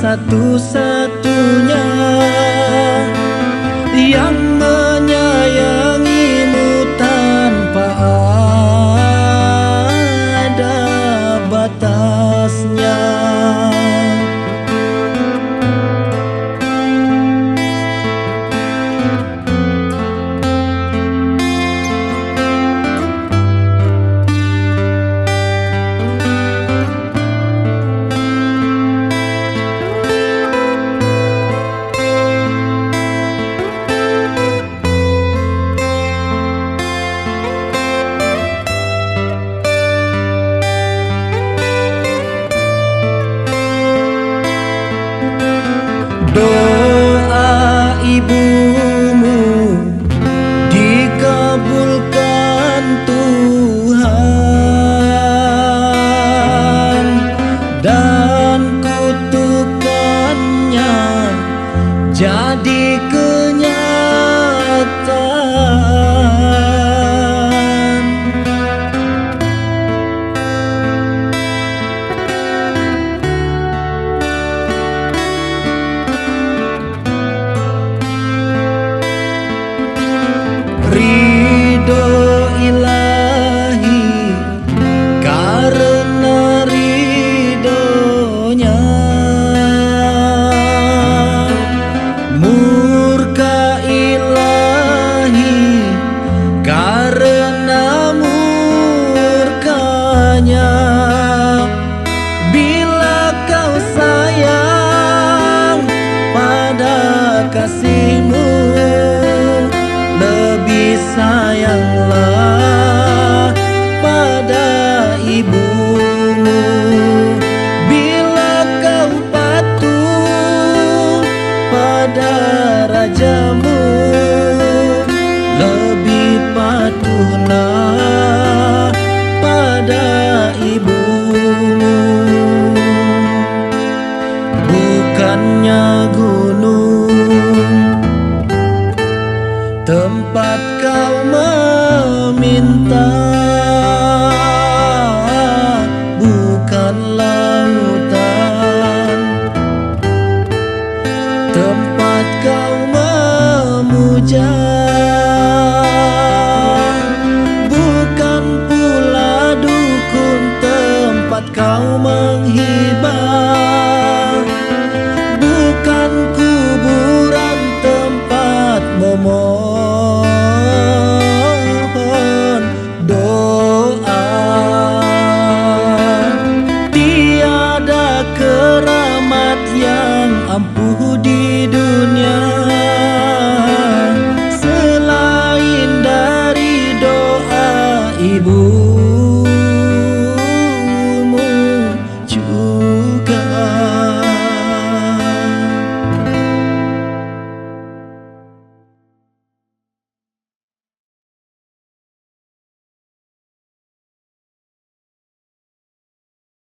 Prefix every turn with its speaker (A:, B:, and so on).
A: satu-satunya yang menyayangimu tanpa ada batasnya. Doa ibumu dikabulkan Tuhan, dan kutukannya jadi kenyataan. Ridho ilahi karena ridhonya, murka ilahi karena murkanya. Bila kau sayang pada kasihmu, lebih sayanglah pada ibumu. Bila kau patuh pada rajamu, lebih patuhlah pada ibumu. Bukannya gunung tempat kau meminta, bukan lautan tempat kau memuja, bukan pula dukun tempat kau menghibah.